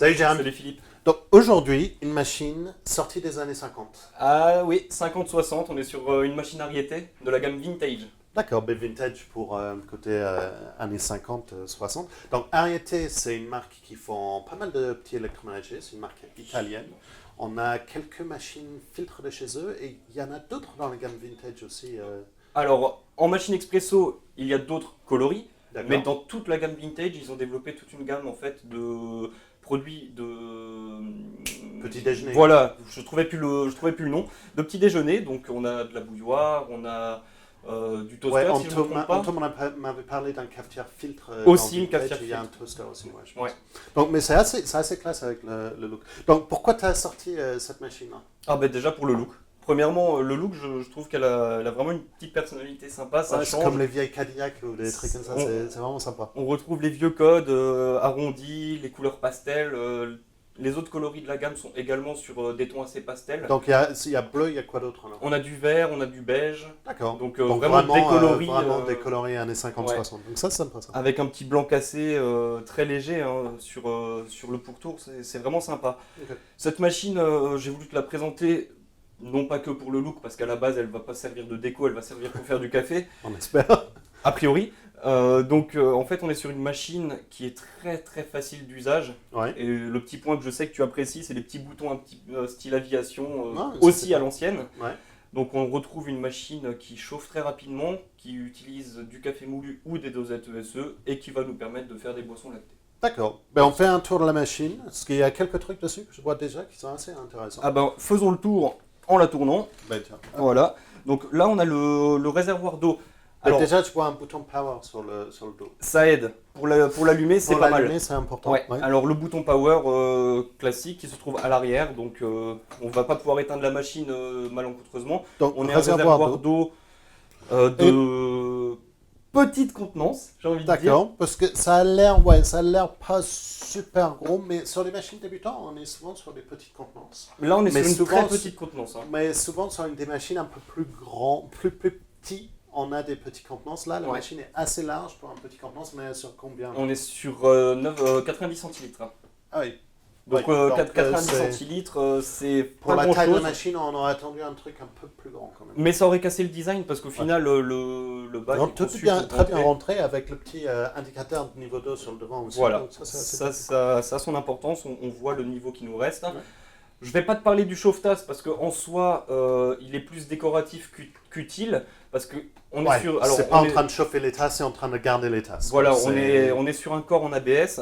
Salut Jérôme. Salut Philippe. Donc aujourd'hui, une machine sortie des années 50. Ah oui, 50-60, on est sur une machine Arietti de la gamme Vintage. D'accord, mais vintage pour côté années 50-60. Donc Arietti, c'est une marque qui font pas mal de petits électroménagers, c'est une marque italienne. On a quelques machines filtres de chez eux et il y en a d'autres dans la gamme vintage aussi. Alors, en machine expresso, il y a d'autres coloris, D'accord. mais dans toute la gamme Vintage, ils ont développé toute une gamme en fait de produits de... Petit déjeuner. Voilà, je trouvais plus le nom. De petit déjeuner, donc on a de la bouilloire, on a du toaster, Ouais, si je ne me trompe pas. Antoine m'avait parlé d'un cafetière filtre. Aussi, dans une Vintage, cafetière il y a un filtre. toaster aussi, ouais, je pense. Ouais. Donc, mais c'est assez classe avec le look. Donc pourquoi tu as sorti cette machine-là? Ah ben déjà pour le look. Premièrement, le look, je trouve qu'elle a, elle a vraiment une petite personnalité sympa, ça Ouais, c'est change. comme les vieilles Cadillac ou des trucs comme ça, On- c'est vraiment sympa. On retrouve les vieux codes arrondis, les couleurs pastel. Les autres coloris de la gamme sont également sur des tons assez pastels. Donc il y a bleu, il y a quoi d'autre alors? On a du vert, on a du beige. D'accord. Donc, vraiment des coloris. Vraiment des coloris années 50-60. Ouais. Donc ça, c'est sympa ça. Avec un petit blanc cassé très léger hein, sur le pourtour, c'est vraiment sympa. Ok. Cette machine, j'ai voulu te la présenter, non pas que pour le look, parce qu'à la base elle va pas servir de déco, elle va servir pour faire du café, On espère. a priori. En fait on est sur une machine qui est très très facile d'usage. Ouais. Et le petit point que je sais que tu apprécies, c'est les petits boutons un petit style aviation, Non, mais ça, aussi c'est à pas- l'ancienne. Ouais. Donc on retrouve une machine qui chauffe très rapidement, qui utilise du café moulu ou des dosettes ESE et qui va nous permettre de faire des boissons lactées. D'accord. Ben, on fait un tour de la machine. Parce qu'il y a quelques trucs dessus que je vois déjà qui sont assez intéressants. Ah ben faisons le tour en la tournant. Ben, tiens. Voilà. Donc là on a le réservoir d'eau. Ben, Alors déjà, tu vois un bouton power sur le dos. ça aide. Pour l'allumer c'est Pour pas mal. l'allumer, c'est important. Ouais. Ouais. Alors le bouton power classique qui se trouve à l'arrière, donc on va pas pouvoir éteindre la machine malencontreusement. Donc, On est un réservoir d'eau de petite contenance, j'ai envie de dire. D'accord, parce que ça a l'air pas super gros, mais sur les machines débutantes, on est souvent sur des petites contenances. Là on est Mais sur une souvent, très petite contenance. Hein. Mais souvent sur des machines un peu plus grands, plus petits, on a des petits contenances. Là, la Ouais. machine est assez large pour un petit contenance, mais sur combien? On est sur 90 centilitres. Hein. Ah oui. Donc, Ouais, 90 c'est- centilitres, c'est Pour pas la taille de la grand-chose. machine, on aurait attendu un truc un peu plus grand quand même. Mais ça aurait cassé le design parce qu'au final, le bas Donc, est tout est conçu bien, pour très bien rentrer. rentré avec le petit indicateur de niveau d'eau sur le devant aussi. Voilà, Donc, c'est assez ça a son importance, on voit le niveau qui nous reste. Ouais. Je vais pas te parler du chauffe-tasse parce qu'en soi, il est plus décoratif qu'utile. Parce que on Ouais, est sur. Alors, c'est pas on en est- train de chauffer les tasses, c'est en train de garder les tasses. Voilà, C'est- on est sur un corps en ABS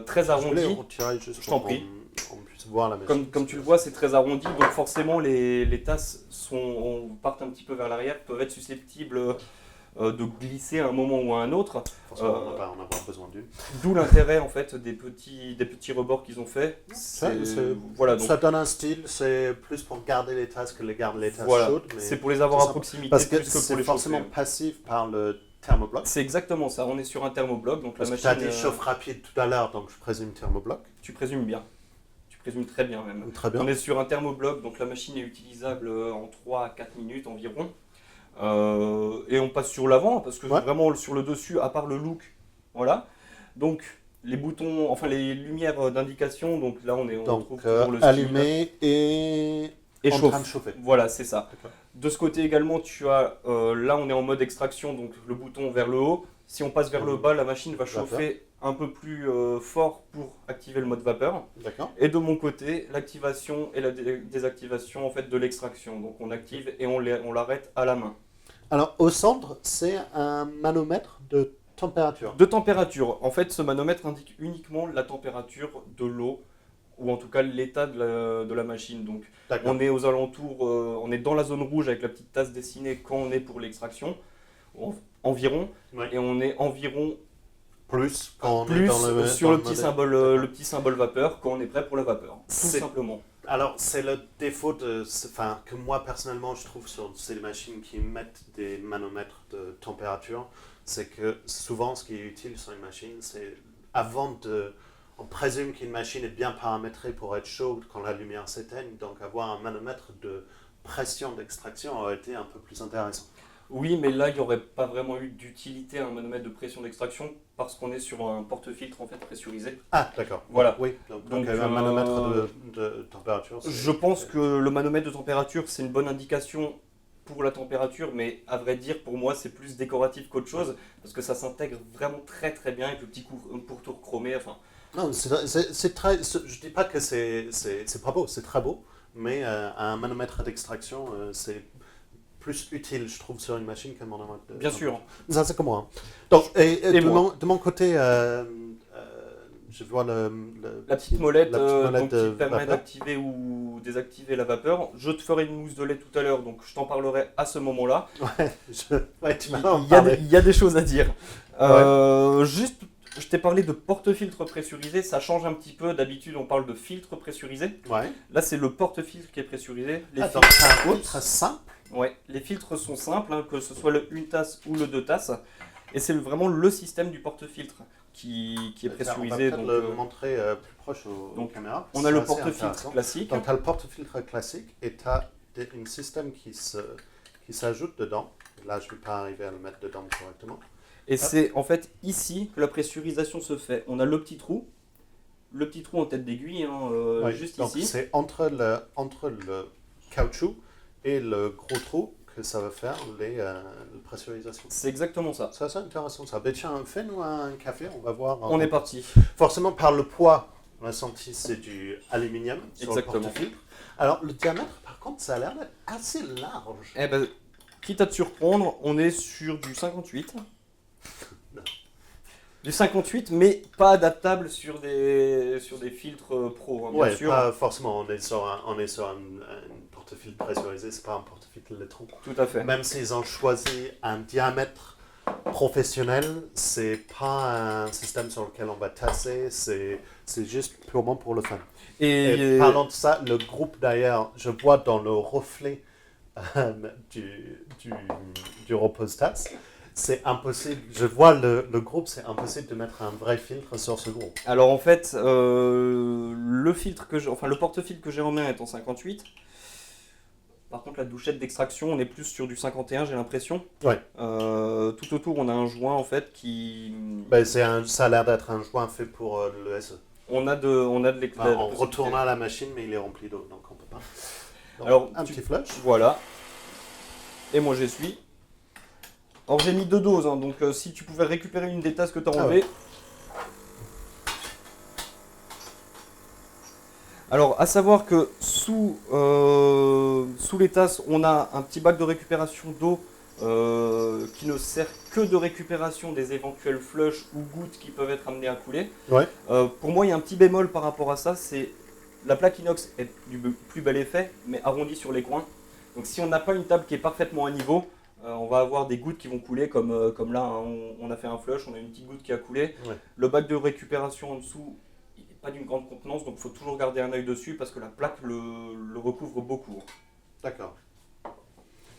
très Je voulais arrondi. retirer juste Je t'en pour prie. qu'on puisse voir la machine. Comme tu le vois, c'est très arrondi, donc forcément les tasses partent un petit peu vers l'arrière, peuvent être susceptibles de glisser à un moment ou à un autre. Forcément, on va en avoir besoin d'une. D'où l'intérêt en fait des petits rebords qu'ils ont fait. Voilà, donc Ça donne un style, c'est plus pour garder les tasses que les garder les tasses voilà, chaudes. Mais c'est pour les avoir c'est à sympa. proximité Parce que plus que pour c'est les forcément chauffer. passif par le thermobloc. C'est exactement ça. On est sur un thermobloc, donc Parce la que tu as machine. dit chauffe rapide tout à l'heure, donc je présume thermobloc. Tu présumes bien. Tu présumes très bien même. Très bien. On est sur un thermobloc, donc la machine est utilisable en 3 à 4 minutes environ. Et on passe sur l'avant, parce que Ouais. vraiment sur le dessus, à part le look, voilà. Donc les boutons, enfin les lumières d'indication, donc là on Donc retrouve toujours le style allumé et et en chauffe. train de chauffer. Voilà, c'est ça. D'accord. De ce côté également, tu as, là on est en mode extraction, donc le bouton vers le haut. Si on passe vers le bas, la machine va chauffer un peu plus fort pour activer le mode vapeur. D'accord. Et de mon côté, l'activation et la désactivation en fait, de l'extraction. Donc on active et on l'arrête à la main. Alors au centre, c'est un manomètre de température. De température. En fait, ce manomètre indique uniquement la température de l'eau, ou en tout cas l'état de la machine. Donc D'accord. on est aux alentours, on est dans la zone rouge avec la petite tasse dessinée quand on est pour l'extraction, environ, Ouais. et on est environ Plus quand on est plus dans le sur dans le petit modèle. symbole, le petit symbole vapeur quand on est prêt pour la vapeur. Tout C'est- simplement. Alors, c'est le défaut enfin, que moi personnellement je trouve sur ces machines qui mettent des manomètres de température, c'est que souvent ce qui est utile sur une machine, c'est on présume qu'une machine est bien paramétrée pour être chaude quand la lumière s'éteigne, donc avoir un manomètre de pression d'extraction aurait été un peu plus intéressant. Oui, mais là, il n'y aurait pas vraiment eu d'utilité à un manomètre de pression d'extraction parce qu'on est sur un porte-filtre en fait pressurisé. Ah, d'accord. Voilà. Oui, donc Donc, un manomètre de température. Je pense que le manomètre de température, c'est une bonne indication pour la température, mais à vrai dire, pour moi, c'est plus décoratif qu'autre chose parce que ça s'intègre vraiment très très bien avec le petit pourtour chromé. Enfin, Non, je dis pas que c'est pas beau, c'est très beau, mais un manomètre d'extraction, c'est plus utile, je trouve, sur une machine qu'un manomètre de bien sûr. Ça, c'est comme moi. Donc, Et de mon côté, je vois La petite molette, la petite molette donc, de qui permet vapeur. d'activer ou désactiver la vapeur. Je te ferai une mousse de lait tout à l'heure, donc je t'en parlerai à ce moment-là. Ouais, tu m'as Il y a des choses à dire. Juste, je t'ai parlé de porte-filtre pressurisé, ça change un petit peu. D'habitude, on parle de filtre pressurisé. Ouais. Là, c'est le porte-filtre qui est pressurisé. Les Donc, c'est un filtres, filtre simple. ouais, les filtres sont simples, hein, que ce soit le 1 tasse ou le 2 tasses. Et c'est vraiment le système du porte-filtre qui est pressurisé. On va peut-être le montrer plus proche aux caméras. On a le porte-filtre classique. Donc, tu as le porte-filtre classique et tu as un système qui s'ajoute dedans. Là, je ne vais pas arriver à le mettre dedans correctement. Et c'est en fait ici que la pressurisation se fait. On a le petit trou en tête d'aiguille, hein, juste donc ici. c'est entre le caoutchouc et le gros trou que ça va faire la pressurisation. C'est exactement ça. Ça, c'est intéressant ça. Ben, tiens, fais-nous un café, on va voir. On est parti. Forcément, par le poids, on a senti c'est du aluminium sur Exactement. le porte-filtre. Alors, le diamètre, par contre, ça a l'air d'être assez large. Eh ben, quitte à te surprendre, on est sur du 58. Non. Du 58, mais pas adaptable sur des filtres pro, hein, bien Ouais, sûr. pas forcément. On est sur un porte-filtre pressurisé, c'est pas un porte-filtre électron. Tout à fait. Même s'ils ont choisi un diamètre professionnel, c'est pas un système sur lequel on va tasser, c'est juste purement pour le fun. Et parlant de ça, le groupe d'ailleurs, je vois dans le reflet du repose-tasse, c'est impossible, je vois le groupe, c'est impossible de mettre un vrai filtre sur ce groupe. Alors en fait, le porte-filtre que j'ai en main est en 58. Par contre, la douchette d'extraction, on est plus sur du 51, j'ai l'impression. Ouais. Tout autour, on a un joint en fait qui. Ben, ça a l'air d'être un joint fait pour le SE. On a de On retourne à la machine, mais il est rempli d'eau, donc on peut pas. Donc, alors, petit flush. Voilà. Et moi j'essuie. Alors j'ai mis 2 doses, hein, donc si tu pouvais récupérer une des tasses que tu as enlevées. Ouais. Alors, à savoir que sous les tasses, on a un petit bac de récupération d'eau qui ne sert que de récupération des éventuels flushs ou gouttes qui peuvent être amenées à couler. Ouais. Pour moi, il y a un petit bémol par rapport à ça, c'est la plaque inox est du plus bel effet, mais arrondie sur les coins. Donc si on n'a pas une table qui est parfaitement à niveau, on va avoir des gouttes qui vont couler, comme là, hein, on a fait un flush, on a une petite goutte qui a coulé. Ouais. Le bac de récupération en dessous, il n'est pas d'une grande contenance, donc il faut toujours garder un œil dessus parce que la plaque le recouvre beaucoup. D'accord.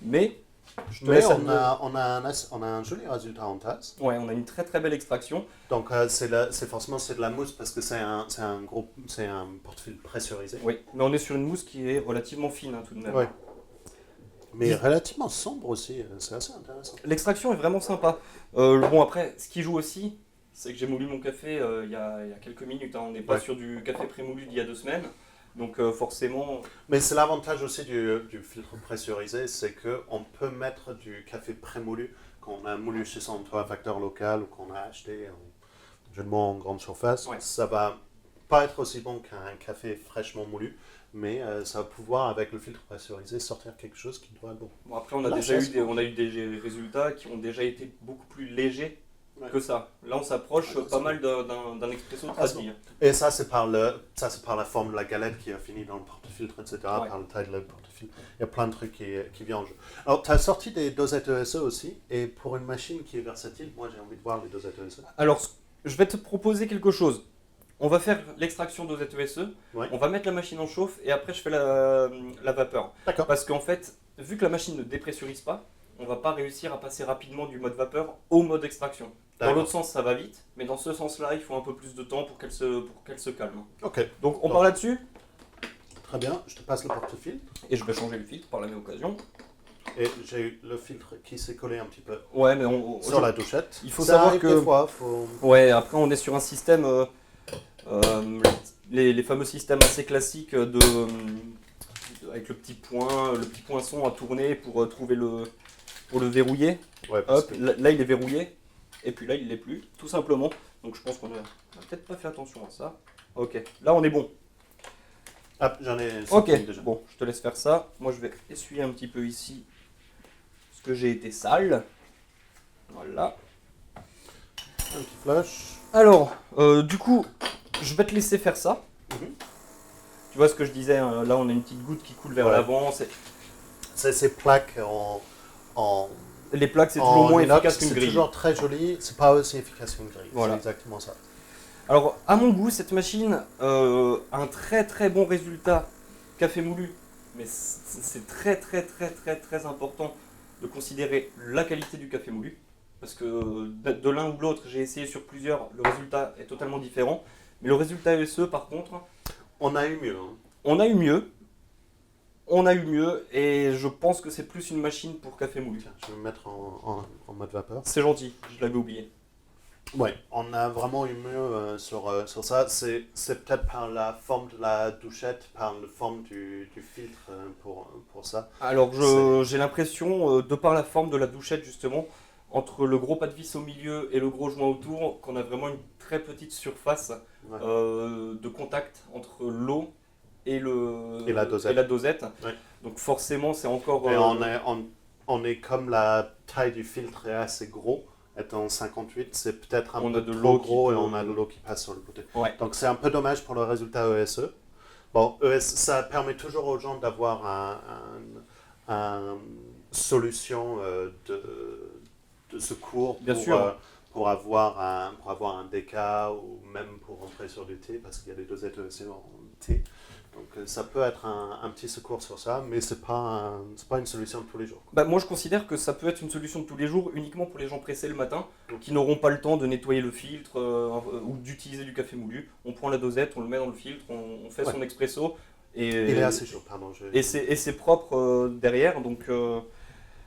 Mais, je te Mais laisse on a un joli résultat en tasse. Ouais, on a une très très belle extraction. Donc forcément c'est de la mousse parce que c'est un porte-filtre pressurisé. Oui, mais on est sur une mousse qui est relativement fine, hein, tout de même. Ouais. Mais relativement sombre aussi, c'est assez intéressant. L'extraction est vraiment sympa. Bon après, ce qui joue aussi, c'est que j'ai moulu mon café il y a quelques minutes. Hein. On n'est pas sur du café prémoulu d'il y a 2 semaines. Donc forcément... Mais c'est l'avantage aussi du filtre pressurisé, c'est qu'on peut mettre du café prémoulu qu'on a moulu chez son torréfacteur local ou qu'on a acheté en grande surface. Ouais. Ça va pas être aussi bon qu'un café fraîchement moulu, mais ça va pouvoir, avec le filtre pressurisé, sortir quelque chose qui doit être bon. Bon après, on a eu des résultats qui ont déjà été beaucoup plus légers que ça. Là, on s'approche pas mal d'un expresso tradit. Et ça, c'est par la forme de la galette qui a fini dans le porte-filtre, etc., par la taille de la porte-filtre. Il y a plein de trucs qui viennent en jeu. Alors, tu as sorti des dosettes ESE aussi, et pour une machine qui est versatile, moi, j'ai envie de voir les dosettes ESE. Alors, je vais te proposer quelque chose. On va faire l'extraction dosette ESE, on va mettre la machine en chauffe, et après, je fais la vapeur. D'accord. Parce qu'en fait, vu que la machine ne dépressurise pas, on va pas réussir à passer rapidement du mode vapeur au mode extraction. Dans l'autre sens, ça va vite, mais dans ce sens-là, il faut un peu plus de temps pour qu'elle se calme. Ok. Donc on part là-dessus. Très bien, je te passe le porte-filtre. Et je vais changer le filtre par la même occasion. Et j'ai le filtre qui s'est collé un petit peu Ouais, mais sur la douchette. il faut Ça savoir arrive que... des fois, faut... Ouais, après on est sur un système, euh, les fameux systèmes assez classiques avec le petit poinçon à tourner pour trouver pour le verrouiller. Ouais, parce Hop, que... là il est verrouillé, et puis là il l'est plus, tout simplement. Donc je pense qu'on a peut-être pas fait attention à ça. Ok, là on est bon. Ah, j'en ai Ok, sorti déjà. bon, je te laisse faire ça. Moi je vais essuyer un petit peu ici, parce que j'ai été sale. Voilà. Un petit flush. Alors, du coup, je vais te laisser faire ça. Mhm. Tu vois ce que je disais, hein, là on a une petite goutte qui coule vers Ouais. l'avant. C'est ces plaques en Les plaques c'est toujours moins inox, efficace qu'une c'est grille. toujours très joli, c'est pas aussi efficace qu'une grille. Voilà. C'est exactement ça. Alors, à mon goût, cette machine a un très très bon résultat café moulu. Mais c'est très très très très très important de considérer la qualité du café moulu. Parce que de l'un ou de l'autre, j'ai essayé sur plusieurs, le résultat est totalement différent. Mais le résultat SE, par contre, On a eu mieux. Hein. on a eu mieux. On a eu mieux et je pense que c'est plus une machine pour café moulu. Tiens, je vais me mettre en mode vapeur. C'est gentil, je l'avais oublié. Ouais, on a vraiment eu mieux sur ça. C'est peut-être par la forme de la douchette, par la forme du filtre pour ça. Alors j'ai l'impression, de par la forme de la douchette justement, entre le gros pas de vis au milieu et le gros joint autour, qu'on a vraiment une très petite surface Ouais. de contact entre l'eau et la dosette. et la dosette. Ouais. Donc forcément c'est encore... Et on est comme la taille du filtre est assez gros, étant 58, c'est peut-être un On peu a de trop l'eau gros qui et peut- on a de l'eau qui passe sur le côté. Ouais. Donc c'est un peu dommage pour le résultat ESE. Bon, ça permet toujours aux gens d'avoir un solution de secours Bien sûr. pour avoir un DK ou même pour rentrer sur du thé parce qu'il y a des dosettes ESE en thé. Donc ça peut être un petit secours sur ça, mais c'est pas une solution de tous les jours. Bah, moi je considère que ça peut être une solution de tous les jours uniquement pour les gens pressés le matin qui n'auront pas le temps de nettoyer le filtre ou d'utiliser du café moulu. On prend la dosette, on le met dans le filtre, on fait son expresso et, Il est assez chaud, pardon. et c'est propre derrière. Donc bah,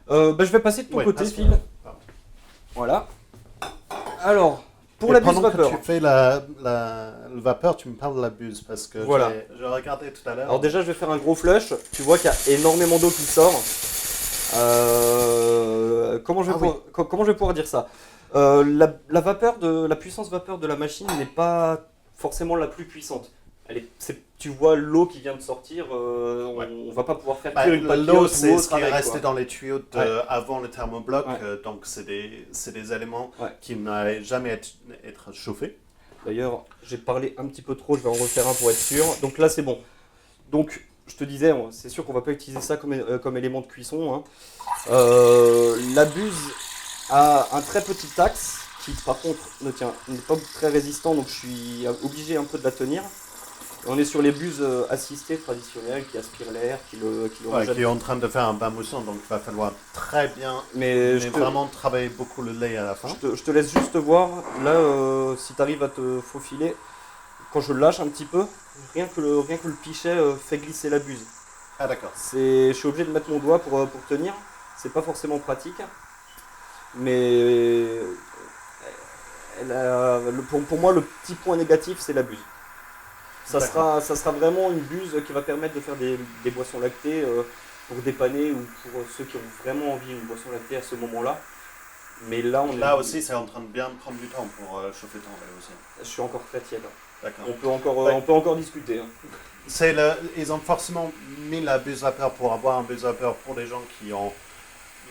je vais passer de ton Ouais, côté passe- Phil. pardon. Voilà. Alors, pour Et la buse pendant vapeur. que tu fais le vapeur, tu me parles de la buse parce que Voilà. j'ai regardé tout à l'heure. Alors déjà je vais faire un gros flush. Tu vois qu'il y a énormément d'eau qui sort. Comment je vais pouvoir dire ça? La vapeur la puissance vapeur de la machine n'est pas forcément la plus puissante. Tu vois l'eau qui vient de sortir, on va pas pouvoir faire cuire une pâte L'eau, ou c'est autre ce qui est avec, resté quoi. dans les tuyaux avant le thermobloc, Ouais. donc c'est des éléments Ouais. qui n'allaient jamais être chauffés. D'ailleurs, j'ai parlé un petit peu trop, je vais en refaire un pour être sûr. Donc là c'est bon. Donc je te disais, c'est sûr qu'on va pas utiliser ça comme élément de cuisson, hein. La buse a un très petit axe qui par contre n'est pas très résistant, donc je suis obligé un peu de la tenir. Et on est sur les buses assistées traditionnelles qui aspirent l'air, qui le Ouais, rejettent. qui est en train de faire un bain moussant, donc il va falloir très bien, Mais vraiment travailler beaucoup le lait à la fin. je te laisse juste voir, là si tu arrives à te faufiler, quand je lâche un petit peu, rien que le pichet fait glisser la buse. Ah d'accord. Je suis obligé de mettre mon doigt pour tenir, c'est pas forcément pratique, mais pour moi le petit point négatif c'est la buse. Ça sera vraiment une buse qui va permettre de faire des boissons lactées pour dépanner ou pour ceux qui ont vraiment envie d'une boisson lactée à ce moment-là. Mais là, Là aussi, c'est en train de bien prendre du temps pour chauffer ton lait aussi. Je suis encore très tiède. D'accord. On peut encore discuter, hein. Ils ont forcément mis la buse vapeur pour avoir un buse vapeur pour des gens qui ont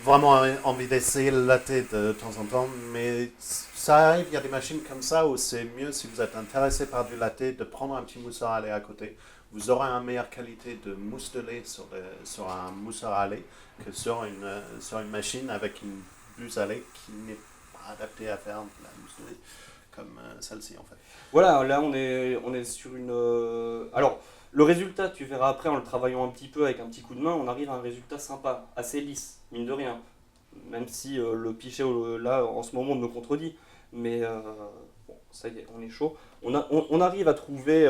vraiment envie d'essayer le latte de temps en temps, mais ça arrive, il y a des machines comme ça où c'est mieux si vous êtes intéressé par du latte de prendre un petit mousseur à lait à côté. Vous aurez une meilleure qualité de mousse de lait sur un mousseur à lait que sur une machine avec une buse à lait qui n'est pas adaptée à faire de la mousse de lait comme celle-ci en fait. Voilà, là on est sur une... Alors, le résultat, tu verras après en le travaillant un petit peu avec un petit coup de main, on arrive à un résultat sympa, assez lisse, mine de rien. Même si le pichet là en ce moment me contredit. Mais bon, ça y est, on est chaud. On arrive à trouver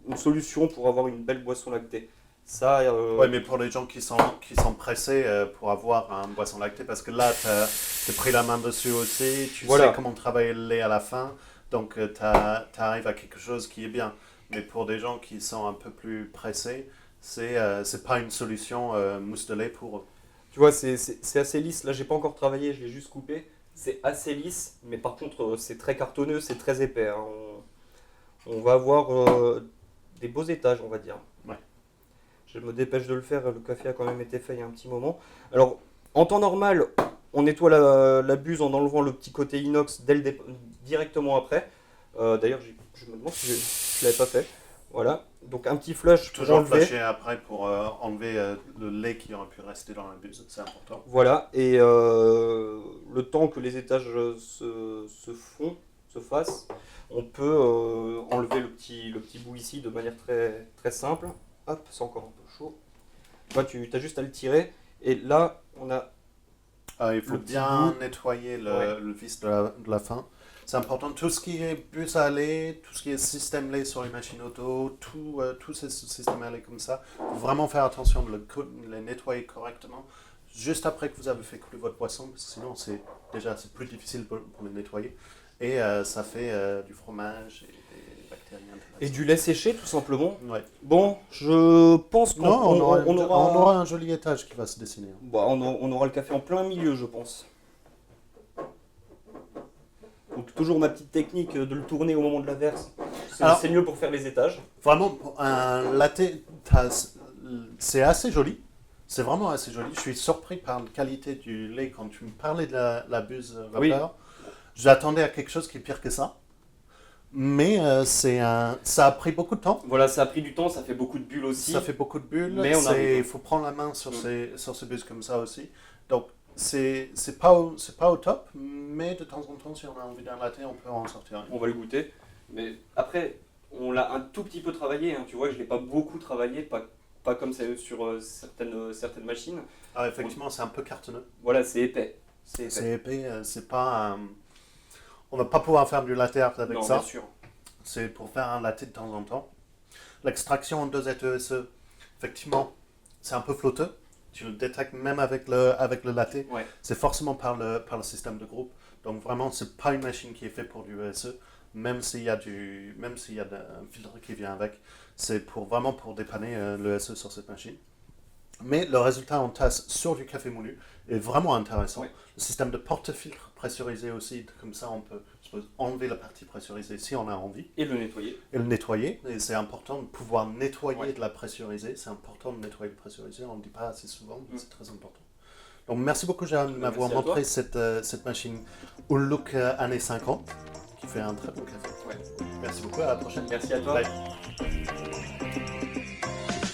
une solution pour avoir une belle boisson lactée. Ça, Ouais, mais pour les gens qui sont pressés pour avoir un boisson lactée, parce que là, tu as pris la main dessus aussi, tu Voilà. sais comment travailler le lait à la fin, donc tu arrives à quelque chose qui est bien. Mais pour des gens qui sont un peu plus pressés, c'est pas une solution mousse de lait pour eux. Tu vois, c'est assez lisse. Là, j'ai pas encore travaillé, je l'ai juste coupé. C'est assez lisse, mais par contre, c'est très cartonneux, c'est très épais, hein. On va avoir des beaux étages, on va dire. Ouais. Je me dépêche de le faire, le café a quand même été fait il y a un petit moment. Alors, en temps normal, on nettoie la buse en enlevant le petit côté inox directement après. D'ailleurs, je me demande si je l'avais pas fait. Voilà, donc un petit flush pour Toujours enlever. flasher après pour enlever le lait qui aurait pu rester dans la buse, c'est important. Voilà, et le temps que les étages se fassent, on peut enlever le petit bout ici de manière très, très simple. Hop, c'est encore un peu chaud. Toi, tu as juste à le tirer, et là, on a Il faut le petit bien bout. nettoyer Ouais. le vis de la fin. C'est important. Tout ce qui est bus à lait, tout ce qui est système lait sur les machines auto, tous ces systèmes à lait comme ça, faut vraiment faire attention de les nettoyer correctement juste après que vous avez fait couler votre boisson, parce que sinon c'est plus difficile pour les nettoyer. Et ça fait du fromage et des bactéries intéressantes. Et du lait séché, tout simplement. Ouais. Bon, je pense qu'on Non, on aura, aura un joli étage qui va se dessiner. bah, on aura le café en plein milieu, je pense. Donc toujours ma petite technique de le tourner au moment de la verse. Alors- C'est mieux pour faire les étages. Vraiment, pour un latte, c'est assez joli. C'est vraiment assez joli. Je suis surpris par la qualité du lait quand tu me parlais de la buse vapeur. J'attendais à quelque chose qui est pire que ça. Mais ça a pris beaucoup de temps. Voilà, ça a pris du temps, ça fait beaucoup de bulles aussi. Ça fait beaucoup de bulles. Mais on arrive. Il faut prendre la main sur ces buses comme ça aussi. Donc, c'est pas au top. Mais de temps en temps, si on a envie d'un latte, on peut en sortir un. On va le goûter. Mais après, on l'a un tout petit peu travaillé, hein. Tu vois, je ne l'ai pas beaucoup travaillé, pas comme c'est sur certaines machines. Ah, effectivement, c'est un peu cartonneux. Voilà, c'est épais. C'est épais. C'est pas. On va pas pouvoir faire du latte art avec Non, ça. bien sûr. C'est pour faire un latte de temps en temps. L'extraction en dosette ESE, effectivement, c'est un peu flotteux. Tu le détectes même avec le latte. Ouais. C'est forcément par le système de groupe. Donc vraiment, c'est pas une machine qui est faite pour du ESE, même s'il y a un filtre qui vient avec. C'est vraiment pour dépanner l'ESE sur cette machine. Mais le résultat en tasse sur du café moulu est vraiment intéressant. Ouais. Le système de porte-filtre pressurisé aussi, comme ça on peut enlever la partie pressurisée si on a envie Et le nettoyer. et le nettoyer. Et c'est important de pouvoir nettoyer Ouais. de la pressurisée. C'est important de nettoyer de pressurisée. On ne le dit pas assez souvent, mais c'est très important. Donc merci beaucoup Gérard de m'avoir merci à montré cette machine au look années 50 qui fait un très bon café. Ouais. Merci beaucoup, à la prochaine. Merci à toi. Bye.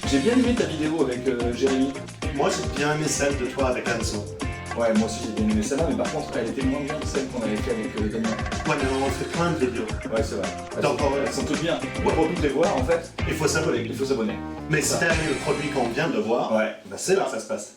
J'ai bien aimé ta vidéo avec Jérémy. Moi j'ai bien aimé celle de toi avec Anso. Ouais, moi aussi j'ai bien aimé celle-là, mais par contre elle était moins bien que celle qu'on avait fait avec Damien. Ouais, mais on fait plein de vidéos. Ouais, c'est vrai. Donc, Elles sont toutes bien. Pour toutes les voir, en fait, Il faut s'abonner. il faut s'abonner. Mais si t'as aimé le produit qu'on vient de voir, Ouais, bah, c'est là que ça se passe.